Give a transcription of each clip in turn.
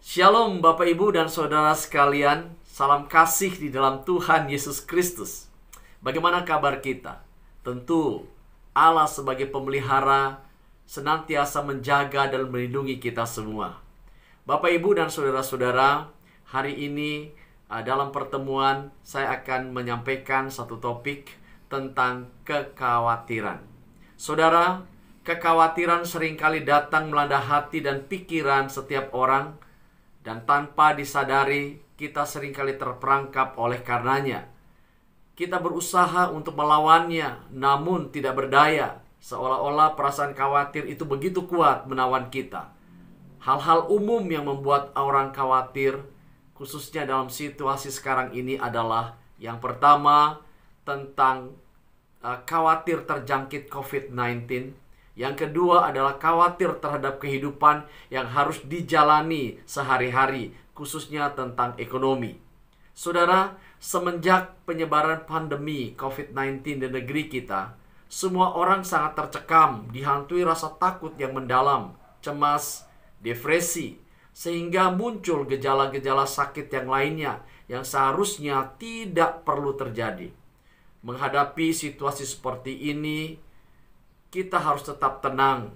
Shalom Bapak Ibu dan Saudara sekalian, salam kasih di dalam Tuhan Yesus Kristus. Bagaimana kabar kita? Tentu Allah sebagai pemelihara senantiasa menjaga dan melindungi kita semua. Bapak Ibu dan Saudara-saudara, hari ini dalam pertemuan saya akan menyampaikan satu topik tentang kekhawatiran. Saudara, kekhawatiran seringkali datang melanda hati dan pikiran setiap orang, dan tanpa disadari, kita seringkali terperangkap oleh karenanya. Kita berusaha untuk melawannya, namun tidak berdaya. Seolah-olah perasaan khawatir itu begitu kuat menawan kita. Hal-hal umum yang membuat orang khawatir, khususnya dalam situasi sekarang ini adalah yang pertama, tentang khawatir terjangkit COVID-19. Yang kedua adalah khawatir terhadap kehidupan yang harus dijalani sehari-hari, khususnya tentang ekonomi. Saudara, semenjak penyebaran pandemi COVID-19 di negeri kita, semua orang sangat tercekam, dihantui rasa takut yang mendalam, cemas, depresi, sehingga muncul gejala-gejala sakit yang lainnya yang seharusnya tidak perlu terjadi. Menghadapi situasi seperti ini, kita harus tetap tenang.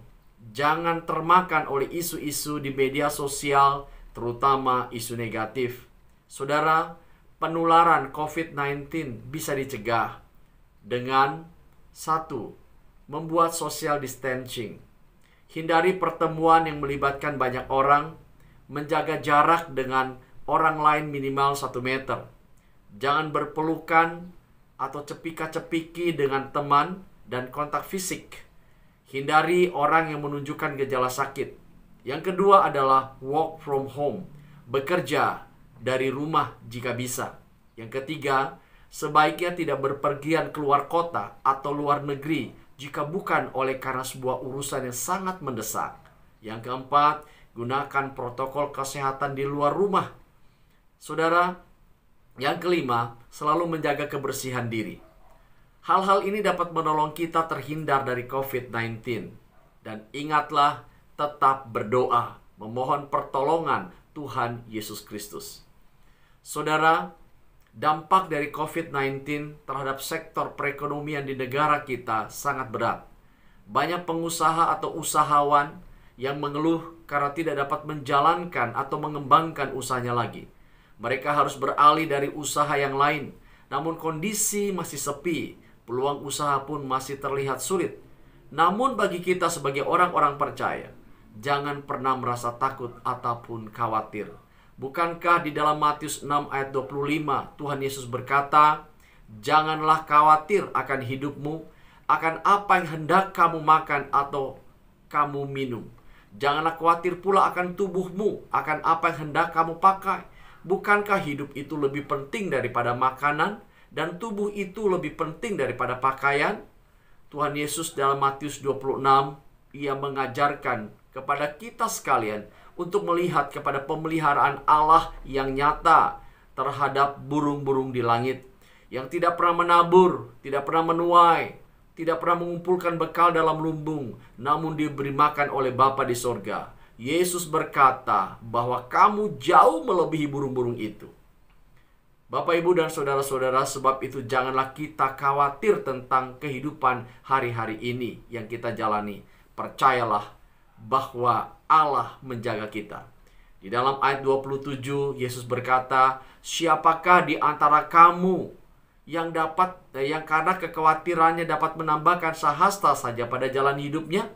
Jangan termakan oleh isu-isu di media sosial, terutama isu negatif. Saudara, penularan COVID-19 bisa dicegah dengan satu, membuat social distancing. Hindari pertemuan yang melibatkan banyak orang, menjaga jarak dengan orang lain minimal 1 meter. Jangan berpelukan atau cepika-cepiki dengan teman dan kontak fisik. Hindari orang yang menunjukkan gejala sakit. Yang kedua adalah work from home, bekerja dari rumah jika bisa. Yang ketiga, sebaiknya tidak berpergian keluar kota atau luar negeri jika bukan oleh karena sebuah urusan yang sangat mendesak. Yang keempat, gunakan protokol kesehatan di luar rumah. Saudara, yang kelima, selalu menjaga kebersihan diri. Hal-hal ini dapat menolong kita terhindar dari COVID-19. Dan ingatlah, tetap berdoa, memohon pertolongan Tuhan Yesus Kristus. Saudara, dampak dari COVID-19 terhadap sektor perekonomian di negara kita sangat berat. Banyak pengusaha atau usahawan yang mengeluh karena tidak dapat menjalankan atau mengembangkan usahanya lagi. Mereka harus beralih dari usaha yang lain, namun kondisi masih sepi. Peluang usaha pun masih terlihat sulit. Namun bagi kita sebagai orang-orang percaya, jangan pernah merasa takut ataupun khawatir. Bukankah di dalam Matius 6 ayat 25 Tuhan Yesus berkata, "Janganlah khawatir akan hidupmu, akan apa yang hendak kamu makan atau kamu minum. Janganlah khawatir pula akan tubuhmu, akan apa yang hendak kamu pakai. Bukankah hidup itu lebih penting daripada makanan, dan tubuh itu lebih penting daripada pakaian?" Tuhan Yesus dalam Matius 26, Ia mengajarkan kepada kita sekalian untuk melihat kepada pemeliharaan Allah yang nyata terhadap burung-burung di langit, yang tidak pernah menabur, tidak pernah menuai, tidak pernah mengumpulkan bekal dalam lumbung, namun diberi makan oleh Bapa di sorga. Yesus berkata bahwa kamu jauh melebihi burung-burung itu. Bapak, Ibu, dan Saudara-saudara, sebab itu janganlah kita khawatir tentang kehidupan hari-hari ini yang kita jalani. Percayalah bahwa Allah menjaga kita. Di dalam ayat 27, Yesus berkata, "Siapakah di antara kamu yang karena kekhawatirannya dapat menambahkan sehasta saja pada jalan hidupnya?"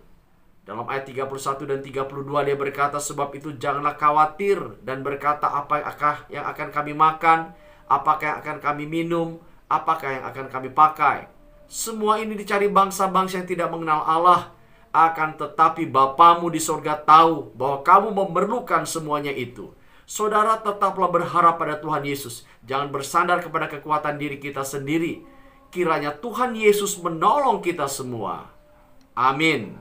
Dalam ayat 31 dan 32 dia berkata, "Sebab itu janganlah khawatir dan berkata, apakah yang akan kami makan, apakah yang akan kami minum, apakah yang akan kami pakai. Semua ini dicari bangsa-bangsa yang tidak mengenal Allah. Akan tetapi Bapamu di sorga tahu bahwa kamu memerlukan semuanya itu." Saudara, tetaplah berharap pada Tuhan Yesus. Jangan bersandar kepada kekuatan diri kita sendiri. Kiranya Tuhan Yesus menolong kita semua. Amin.